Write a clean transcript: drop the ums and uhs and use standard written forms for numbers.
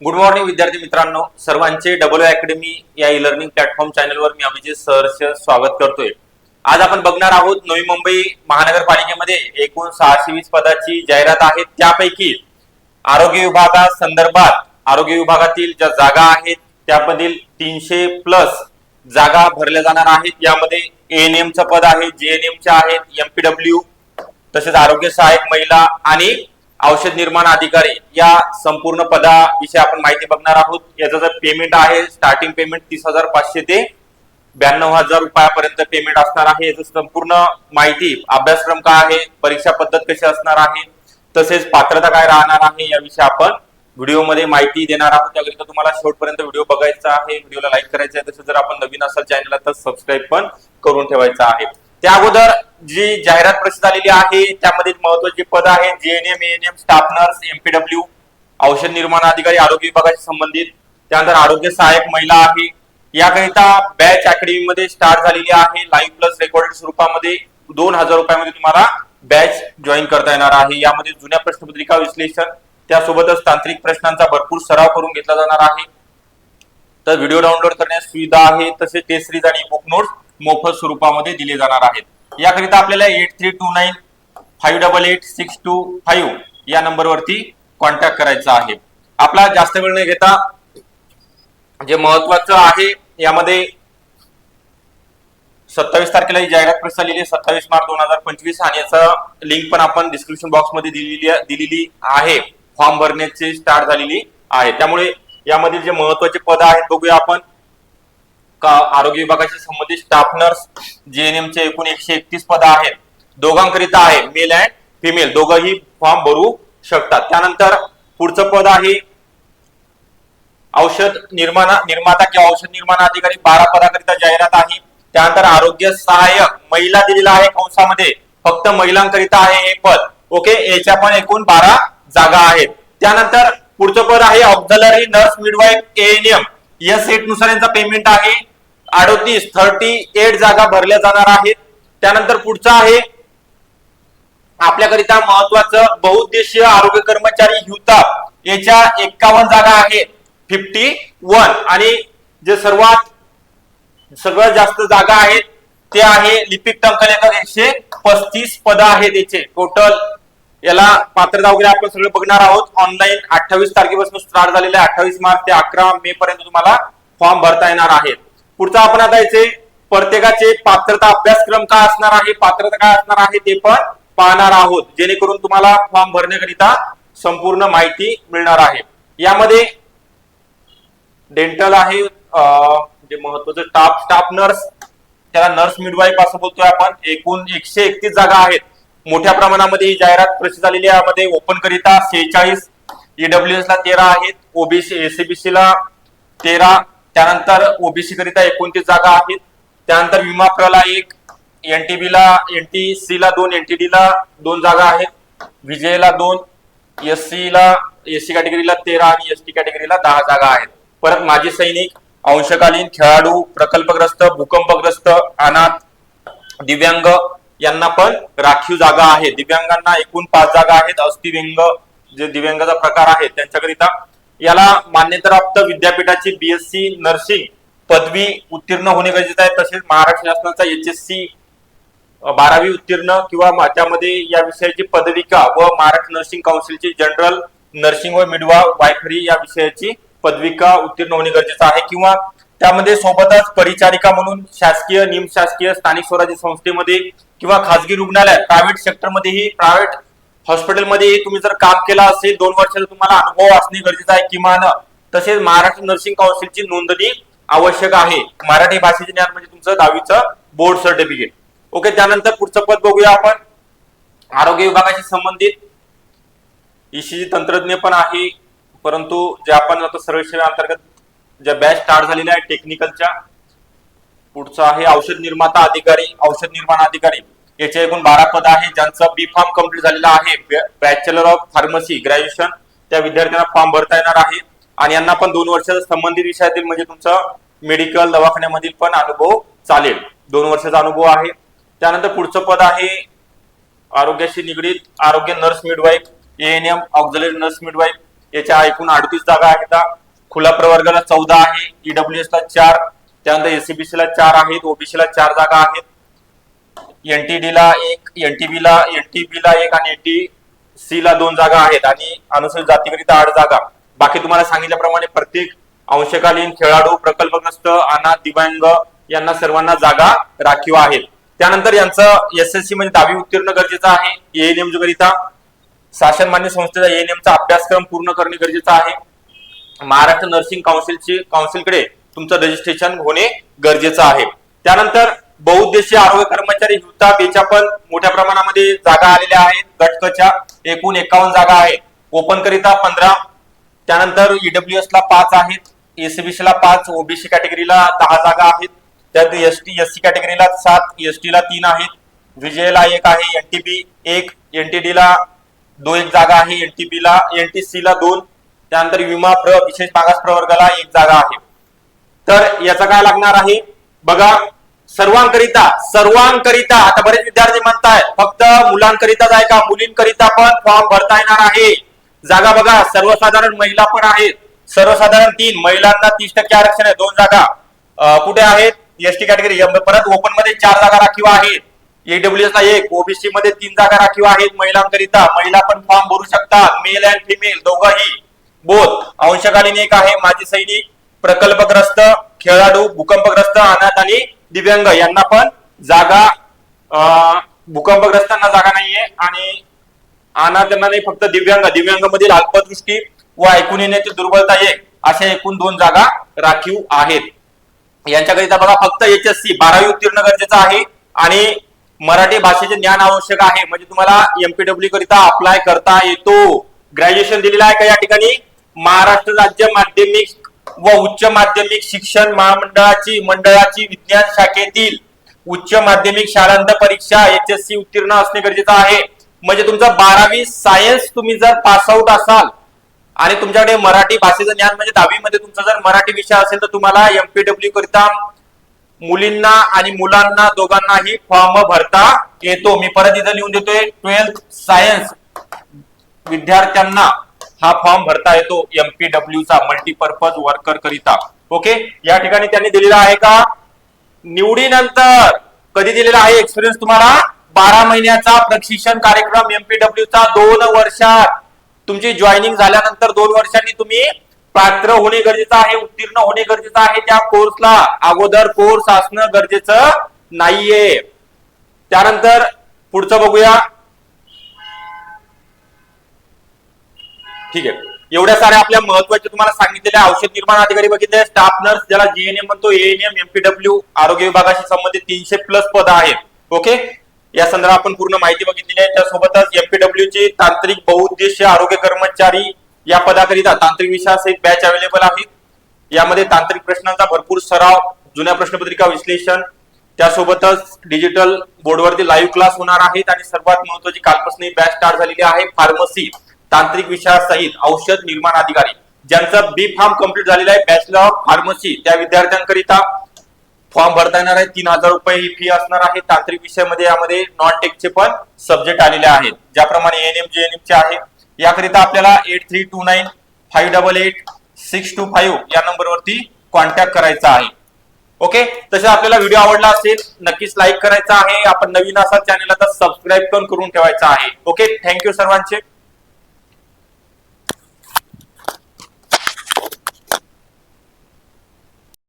Good morning विद्यार्थी मित्रांनो, सर्वांचे डब्ल्यू अकॅडमी या ई लर्निंग प्लॅटफॉर्म चॅनलवर मी अभिजित सहर्ष स्वागत करतोय। आज आपण बघणार आहोत नवी मुंबई महानगरपालिकेमध्ये एकूण 620 पदाची जाहिरात आहे। त्यापैकी आरोग्य विभागासंदर्भात आरोग्य विभागातील ज्या जागा आहेत त्यामधील 300+ जागा भरल्या जाणार आहेत। यामध्ये एएनएम चं पद आहे, जीएनएम चे आहेत, एमपीडब्ल्यू तसेच आरोग्य सहाय्यक महिला आणि औषध निर्माण अधिकारी या संपूर्ण पदाविषयी आपण माहिती बघणार आहोत। याचं जर पेमेंट आहे, स्टार्टिंग पेमेंट 30,500 ते 92,000 रुपयापर्यंत पेमेंट असणार आहे। याचं संपूर्ण माहिती, अभ्यासक्रम काय आहे, परीक्षा पद्धत कशी असणार आहे, तसेच पात्रता काय राहणार आहे याविषयी आपण व्हिडिओमध्ये माहिती देणार आहोत। त्याकरिता तुम्हाला शेवटपर्यंत व्हिडिओ बघायचा आहे, व्हिडिओला लाईक करायचं आहे, तसेच जर आपण नवीन असाल चॅनलला तर सबस्क्राईब पण करून ठेवायचं आहे। त्या अगोदर जी जाहिरात प्रसिद्ध झालेली आहे त्यामध्ये महत्त्वाची पद आहे GNM, ANM, staff nurse, MPW, औषध निर्माण अधिकारी आरोग्य विभागाशी संबंधित, त्यानंतर आरोग्य सहाय्यक महिला आहे। याकरिता बॅच अकॅडमी मध्ये स्टार्ट झालेली आहे। लाईव्ह प्लस रेकॉर्डेड स्वरूपामध्ये 2,000 रुपयामध्ये तुम्हाला बॅच जॉईन करता येणार आहे। यामध्ये जुन्या प्रश्नपत्रिका विश्लेषण, त्यासोबतच तांत्रिक प्रश्नांचा भरपूर सराव करून घेतला जाणार आहे। तर व्हिडिओ डाउनलोड करण्यास सुविधा आहे, तसेच टेस्ट सीरीज आणि बुक नोट्स मोफत स्वरूपामध्ये दिले जाणार आहेत। याकरिता आपल्याला 8329588625 या नंबरवरती कॉन्टॅक्ट करायचा आहे। आपला जास्त वेळ न घेता जे महत्त्वाचं आहे यामध्ये 27 तारखेला ही जाहिरात प्रसिद्ध झालेली आहे, 27 मार्च 2025, आणि याचा लिंक पण आपण डिस्क्रिप्शन बॉक्स मध्ये दिलेली आहे। फॉर्म भरण्याची स्टार्ट झालेली आहे। त्यामुळे यामधील जे महत्त्वाचे पद आहेत बघूया आपण। आरोग्य विभागाशी संबंधित स्टाफ नर्स जीएनएम चे एकूण 131 पद आहेत। दोघांकरिता आहे, मेल अँड फिमेल दोघंही फॉर्म भरू शकतात। त्यानंतर पुढचं पद आहे औषध निर्माता किंवा औषध निर्माण अधिकारी, 12 पदाकरिता जाहिरात आहे। त्यानंतर आरोग्य सहाय्यक महिला दिलेला आहे कंसामध्ये, फक्त महिलांकरिता आहे हे पद। ओके, याच्या पण एकूण 12 जागा आहेत। त्यानंतर पुढचं पद आहे ऑक्झिलरी नर्स मिडवाईफ एएनएम, या सेट नुसार यांचा पेमेंट आहे 38 जागा भरल्या जाणार आहेत। त्यानंतर पुढचं आहे आपल्याकरिता महत्वाचं बहुउद्देशीय आरोग्य कर्मचारी हुताप, याच्या 51 जागा आहेत 51, आणि जे सगळ्यात जास्त जागा आहेत ते आहे लिपिक टंकलेखक, 135 पद आहेत याचे टोटल। याला पात्रता वगैरे आपण सगळं बघणार आहोत। ऑनलाईन 28 तारखेपासून स्टार्ट झालेले आहे, 28 मार्च ते 11 मे पर्यंत तुम्हाला फॉर्म भरता येणार आहेत। पुढचा आपण आता याचे प्रत्येकाचे पात्रता अभ्यासक्रम काय असणार आहे, पात्रता काय असणार आहे ते पण पाहणार आहोत, जेणेकरून तुम्हाला फॉर्म भरण्याकरिता संपूर्ण माहिती मिळणार आहे। यामध्ये डेंटल आहे, जे महत्वाचं स्टाफ नर्स, त्याला नर्स मिडवाईफ असं बोलतोय आपण। एकूण 131 जागा आहेत। मोठ्या प्रमाणामध्ये ही जाहिरात प्रसिद्ध झालेली आहे। यामध्ये ओपन करिता 46, ईडब्ल्यूएस ला 13 आहेत, ओबीसी एसीबीसी ला 13, त्यानंतर ओबीसी करिता 29 जागा आहेत। त्यानंतर विमा प्रला 1, एनटीसी ला 2, एनटीडी ला 2 जागा आहेत, विजय ला 2, एससी कॅटेगरीला 13 आणि एसटी कॅटेगरीला 10 जागा आहेत। परत माजी सैनिक, अंशकालीन, खेळाडू, प्रकल्पग्रस्त, भूकंपग्रस्त, अनाथ, दिव्यांग यांना पण राखीव जागा आहेत। दिव्यांगांना एकूण 5 जागा आहेत। अस्थिव्यंग जे दिव्यांगाचा प्रकार आहे त्यांच्याकरिता याला मान्यताप्राप्त विद्यापीठाची बीएससी नर्सिंग पदवी उत्तीर्ण होणे गरजेचे आहे। तसेच महाराष्ट्र शासनाचा एचएससी 12वी उत्तीर्ण किंवा त्यामध्ये या विषयाची पदविका व महाराष्ट्र नर्सिंग काउन्सिलची जनरल नर्सिंग व मिडवायफरी या विषयाची पदविका उत्तीर्ण होणे गरजेचं आहे, किंवा त्यामध्ये सोबतच परिचारिका म्हणून शासकीय, निमशासकीय, स्थानिक स्वराज्य संस्थेमध्ये किंवा खासगी रुग्णालयात, प्रायव्हेट सेक्टरमध्येही, प्रायव्हेट हॉस्पिटलमध्येही तुम्ही जर काम केलं असेल 2 वर्षाचा तुम्हाला अनुभव असणे गरजेचं आहे किमान। तसेच महाराष्ट्र नर्सिंग काउन्सिलची नोंदणी आवश्यक आहे। मराठी भाषेचे ज्ञान म्हणजे तुमचं 10वीचं बोर्ड सर्टिफिकेट। ओके, त्यानंतर पुढचं पद बघूया आपण। आरोग्य विभागाशी संबंधित ईसीजी तंत्रज्ञ पण आहे, परंतु जे आपण आता सर्वेक्षण अंतर्गत ज्या बॅच स्टार्ट झालेल्या आहे टेक्निकलच्या। पुढचं आहे औषध निर्माता अधिकारी, औषध निर्माण अधिकारी, याचे एकूण 12 पद आहे। ज्यांचं बी फार्म कंप्लीट झालेला आहे, बॅचलर ऑफ फार्मसी ग्रॅज्युएशन, त्या विद्यार्थ्यांना फॉर्म भरता येणार आहे। आणि यांना पण 2 वर्षाचा संबंधित विषयातील म्हणजे तुमचं मेडिकल दवाखान्यामधील पण अनुभव चालेल, 2 वर्षाचा अनुभव आहे। त्यानंतर पुढचं पद आहे आरोग्याशी निगडीत आरोग्य nurse midwife, ANM, auxiliary nurse midwife, याच्या एकूण 38 जागा आहेत. खुला प्रवर्गाला 14 आहे, ईडब्ल्यूएस ला 4, त्यानंतर एससीबीसी ला 4 आहेत, ओबीसी ला 4 जागा आहेत, एनटीडी ला 1, एनटीबी ला 1 आणि एनटीसी ला 2 जागा आहेत आणि अनुसूचित जातीकरिता 8 जागा. बाकी तुम्हाला सांगितल्याप्रमाणे प्रत्येक अंशकालीन, खेळाडू, प्रकल्पग्रस्त, अनाथ, दिव्यांग यांना सर्वांना जागा राखीव आहेत. त्यानंतर यांचं एसएससी म्हणजे 10वी उत्तीर्ण गरजेचं आहे. एएनएम करिता शासन मान्य संस्थेचा एएनएमचा अभ्यासक्रम पूर्ण करणे गरजेचं आहे. महाराष्ट्र नर्सिंग काउन्सिलकडे तुमचं रजिस्ट्रेशन होणे गरजेचं आहे. त्यानंतर बहुउद्देशीय आरोग्य कर्मचारी हुताप याच्या पण मोठ्या प्रमाणामध्ये जागा आलेल्या आहेत. गटकच्या एकूण 51 जागा आहेत. ओपन करिता 15, त्यानंतर ईडब्ल्यूएस ला 5 आहेत, एससीबीसी ला 5, ओबीसी कॅटेगरीला 10 जागा आहेत. त्यात एससी कॅटेगरीला 7, एसटी ला 3 आहेत, विजयला 1 आहे, एनटीबी 1, एनटीडी ला 2 जागा आहे, एनटीसी ला 2, त्यानंतर विमा विशेष मागास प्रवर्गाला 1 जागा आहे. तर याचा काय लागणार आहे बघा. सर्वांकरिता आता बरेच विद्यार्थी म्हणतायत फक्त मुलांकरिताच आहे का, मुलींकरिता पण फॉर्म भरता येणार आहे. जागा बघा, सर्वसाधारण महिला पण आहेत, सर्वसाधारण 3, महिलांना 30% आरक्षण आहे, 2 जागा कुठे आहेत, एसटी कॅटेगरी. परत ओपन मध्ये 4 जागा राखीव आहेत, ईडब्ल्यूएस ला 1, ओबीसी मध्ये 3 जागा राखीव आहेत महिलांकरिता. महिला पण फॉर्म भरू शकतात, मेल अँड फिमेल दोघंही, बोथ. अंशकालीन 1 आहे, माजी सैनिक, प्रकल्पग्रस्त, खेळाडू, भूकंपग्रस्त, अनाथ आणि दिव्यांग यांना पण जागा. भूकंपग्रस्तांना जागा नाहीये आणि अनाथांना नाही, फक्त दिव्यांग मधील अल्पदृष्टी व ऐकून येण्याची दुर्बलता 1 अशा एकूण 2 जागा राखीव आहेत. यांच्याकरिता बघा फक्त एचएससी 12वी उत्तीर्ण गरजेचं आहे आणि मराठी भाषेचे ज्ञान आवश्यक आहे. म्हणजे तुम्हाला एमपीडब्ल्यू करिता अप्लाय करता येतो. ग्रॅज्युएशन दिलेलं आहे का या ठिकाणी. महाराष्ट्र राज्य माध्यमिक व उच्च माध्यमिक शिक्षण मंडळाची विज्ञान शाखेतील उच्च माध्यमिक शालांत परीक्षा एचएससी उत्तीर्ण असणे गरजेचं आहे. म्हणजे तुमचं 12वी सायन्स तुम्ही जर पास आउट असाल आणि तुमच्याकडे मराठी भाषेचं ज्ञान म्हणजे 10वी मध्ये तुमचा जर मराठी विषय असेल तर तुम्हाला एमपीडब्ल्यू करिता मुलींना आणि मुलांना दोघांनाही फॉर्म भरता येतो. मी परत इथं लिहून देतोय, 12th सायन्स विद्यार्थ्यांना हा फॉर्म भरता येतो एमपीडब्ल्यू चा मल्टीपर्पज वर्कर करिता. ओके, या ठिकाणी त्यांनी दिलेला आहे का निवडीनंतर कधी दिलेला आहे एक्सपिरियन्स तुम्हाला 12 महिन्याचा प्रशिक्षण कार्यक्रम एमपीडब्ल्यू चा 2 वर्षात. तुमची जॉईनिंग झाल्यानंतर 2 वर्षांनी तुम्ही पात्र होणे गरजेचं आहे, उत्तीर्ण होणे गरजेचं आहे. त्या कोर्सला अगोदर कोर्स असणं गरजेचं नाहीये. त्यानंतर पुढचं बघूया. ठीक आहे, एवढ्या साऱ्या आपल्या महत्वाच्या तुम्हाला सांगितलेल्या औषध निर्माण अधिकारी बघितले, स्टाफ नर्स ज्याला जीएनएम म्हणतो, एएनएम, एमपीडब्ल्यू, आरोग्य विभागाशी संबंधित 300+ पद आहेत. ओके, या संदर्भात आपण पूर्ण माहिती बघितलेली आहे. त्यासोबतच एमपीडब्ल्यू ची तांत्रिक बहुउद्देशीय आरोग्य कर्मचारी या पदाकरिता तांत्रिक विषयासहित बॅच अवेलेबल आहेत. यामध्ये तांत्रिक प्रश्नांचा भरपूर सराव, जुन्या प्रश्नपत्रिका विश्लेषण, त्यासोबतच डिजिटल बोर्डवरती लाईव्ह क्लास होणार आहेत आणि सर्वात महत्वाची कालपासून बॅच स्टार्ट झालेली आहे फार्मसी तांत्रिक विषयासहित औषध निर्माण अधिकारी. ज्यांचं बी फार्म कंप्लीट झालेलं आहे, बॅचलर ऑफ फार्मसी, त्या विद्यार्थ्यांकरिता फॉर्म भरता येणार आहे. 3000 रुपये ही फी असणार आहे. तांत्रिक विषयामध्ये यामध्ये नॉन टेकचे पण सब्जेक्ट आलेले आहेत, ज्याप्रमाणे एएनएम जेएनएम चे आहे. याकरिता आपल्याला 8329588625 या नंबरवरती कॉन्टॅक्ट करायचा आहे. ओके, तसे आपल्याला व्हिडिओ आवडला असेल नक्कीच लाईक करायचा आहे. आपण नवीन असाल चॅनलला तर सबस्क्राईब पण करून ठेवायचा आहे. ओके, थँक्यू सर्वांचे.